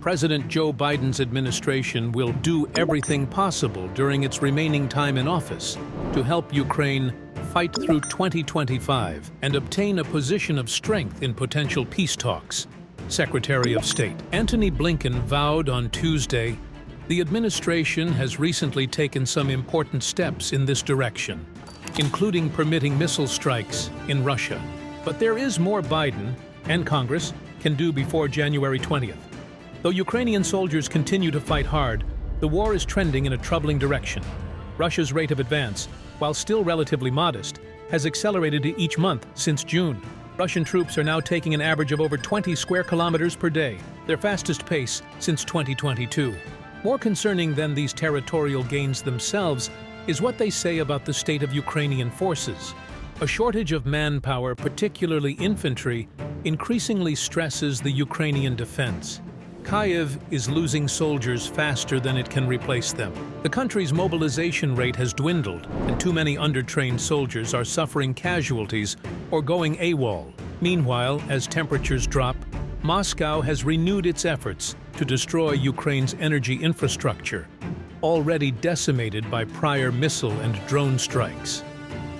President Joe Biden's administration will do everything possible during its remaining time in office to help Ukraine fight through 2025 and obtain a position of strength in potential peace talks. Secretary of State Antony Blinken vowed on Tuesday the administration has recently taken some important steps in this direction, including permitting missile strikes in Russia. But there is more Biden and Congress can do before January 20th. Though Ukrainian soldiers continue to fight hard, the war is trending in a troubling direction. Russia's rate of advance, while still relatively modest, has accelerated each month since June. Russian troops are now taking an average of over 20 square kilometers per day, their fastest pace since 2022. More concerning than these territorial gains themselves is what they say about the state of Ukrainian forces. A shortage of manpower, particularly infantry, increasingly stresses the Ukrainian defense. Kyiv is losing soldiers faster than it can replace them. The country's mobilization rate has dwindled, and too many undertrained soldiers are suffering casualties or going AWOL. Meanwhile, as temperatures drop, Moscow has renewed its efforts to destroy Ukraine's energy infrastructure, already decimated by prior missile and drone strikes.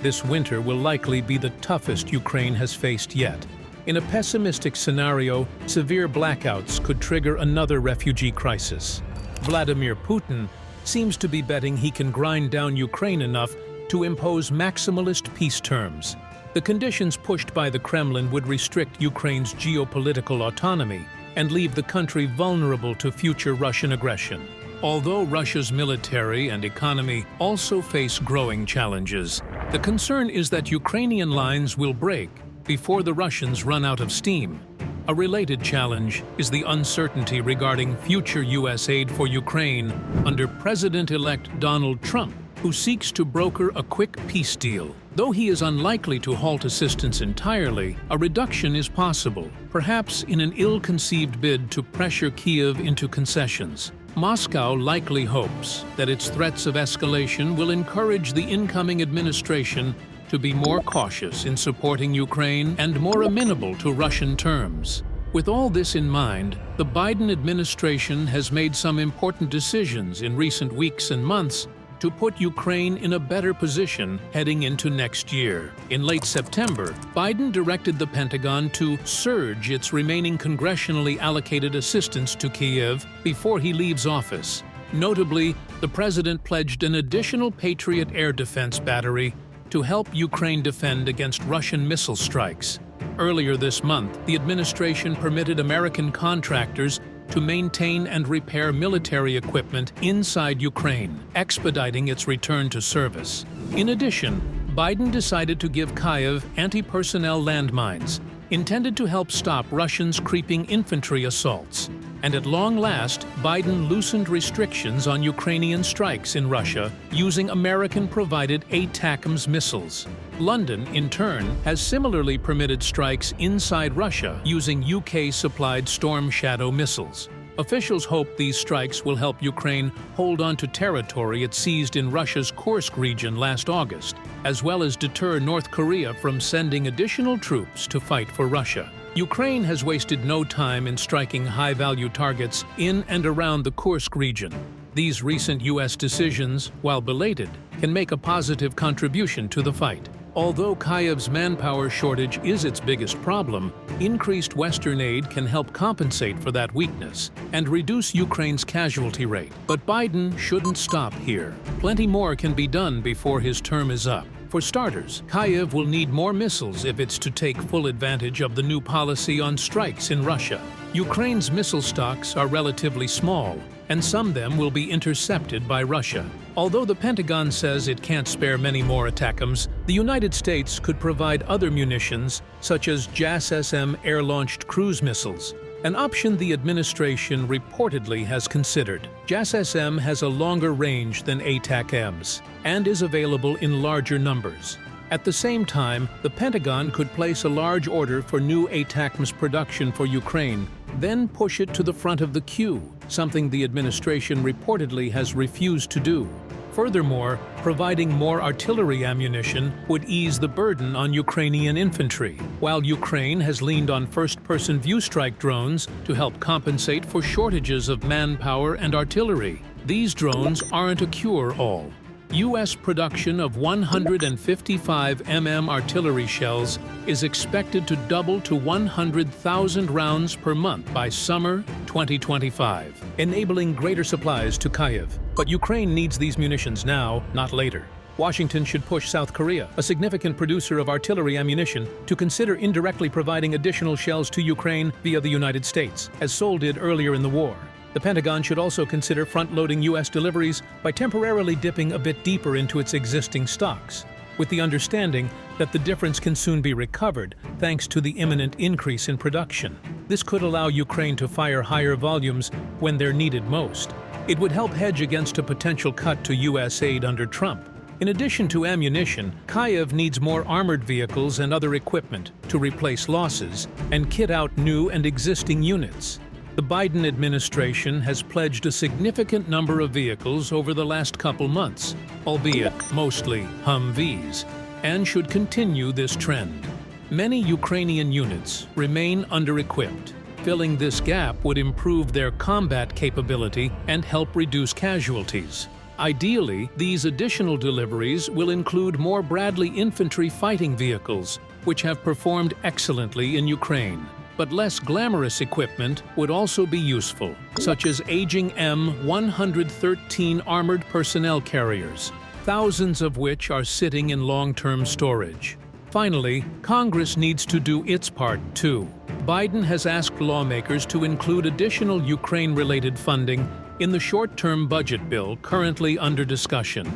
This winter will likely be the toughest Ukraine has faced yet. In a pessimistic scenario, severe blackouts could trigger another refugee crisis. Vladimir Putin seems to be betting he can grind down Ukraine enough to impose maximalist peace terms. The conditions pushed by the Kremlin would restrict Ukraine's geopolitical autonomy and leave the country vulnerable to future Russian aggression. Although Russia's military and economy also face growing challenges, the concern is that Ukrainian lines will break before the Russians run out of steam. A related challenge is the uncertainty regarding future U.S. aid for Ukraine under President-elect Donald Trump, who seeks to broker a quick peace deal. Though he is unlikely to halt assistance entirely, a reduction is possible, perhaps in an ill-conceived bid to pressure Kyiv into concessions. Moscow likely hopes that its threats of escalation will encourage the incoming administration to be more cautious in supporting Ukraine and more amenable to Russian terms. With all this in mind, the Biden administration has made some important decisions in recent weeks and months to put Ukraine in a better position heading into next year. In late September, Biden directed the Pentagon to surge its remaining congressionally allocated assistance to Kyiv before he leaves office. Notably, the president pledged an additional Patriot air defense battery to help Ukraine defend against Russian missile strikes. Earlier this month, the administration permitted American contractors to maintain and repair military equipment inside Ukraine, expediting its return to service. In addition, Biden decided to give Kyiv anti-personnel landmines, intended to help stop Russians' creeping infantry assaults. And at long last, Biden loosened restrictions on Ukrainian strikes in Russia using American-provided ATACMS missiles. London, in turn, has similarly permitted strikes inside Russia using UK-supplied Storm Shadow missiles. Officials hope these strikes will help Ukraine hold on to territory it seized in Russia's Kursk region last August, as well as deter North Korea from sending additional troops to fight for Russia. Ukraine has wasted no time in striking high-value targets in and around the Kursk region. These recent U.S. decisions, while belated, can make a positive contribution to the fight. Although Kyiv's manpower shortage is its biggest problem, increased Western aid can help compensate for that weakness and reduce Ukraine's casualty rate. But Biden shouldn't stop here. Plenty more can be done before his term is up. For starters, Kyiv will need more missiles if it's to take full advantage of the new policy on strikes in Russia. Ukraine's missile stocks are relatively small, and some of them will be intercepted by Russia. Although the Pentagon says it can't spare many more ATACMS, the United States could provide other munitions, such as JASSM air-launched cruise missiles, an option the administration reportedly has considered. JASSM has a longer range than ATACMS and is available in larger numbers. At the same time, the Pentagon could place a large order for new ATACMS production for Ukraine, then push it to the front of the queue, something the administration reportedly has refused to do. Furthermore, providing more artillery ammunition would ease the burden on Ukrainian infantry, while Ukraine has leaned on first-person view strike drones to help compensate for shortages of manpower and artillery. These drones aren't a cure-all. U.S. production of 155 mm artillery shells is expected to double to 100,000 rounds per month by summer 2025, enabling greater supplies to Kyiv. But Ukraine needs these munitions now, not later. Washington should push South Korea, a significant producer of artillery ammunition, to consider indirectly providing additional shells to Ukraine via the United States, as Seoul did earlier in the war. The Pentagon should also consider front-loading U.S. deliveries by temporarily dipping a bit deeper into its existing stocks, with the understanding that the difference can soon be recovered thanks to the imminent increase in production. This could allow Ukraine to fire higher volumes when they're needed most. It would help hedge against a potential cut to U.S. aid under Trump. In addition to ammunition, Kyiv needs more armored vehicles and other equipment to replace losses and kit out new and existing units. The Biden administration has pledged a significant number of vehicles over the last couple months, albeit mostly Humvees, and should continue this trend. Many Ukrainian units remain under-equipped. Filling this gap would improve their combat capability and help reduce casualties. Ideally, these additional deliveries will include more Bradley infantry fighting vehicles, which have performed excellently in Ukraine. But less glamorous equipment would also be useful, such as aging M113 armored personnel carriers, thousands of which are sitting in long-term storage. Finally, Congress needs to do its part too. Biden has asked lawmakers to include additional Ukraine-related funding in the short-term budget bill currently under discussion.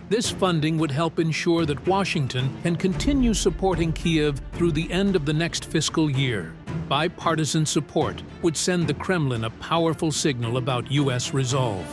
This funding would help ensure that Washington can continue supporting Kyiv through the end of the next fiscal year. Bipartisan support would send the Kremlin a powerful signal about U.S. resolve.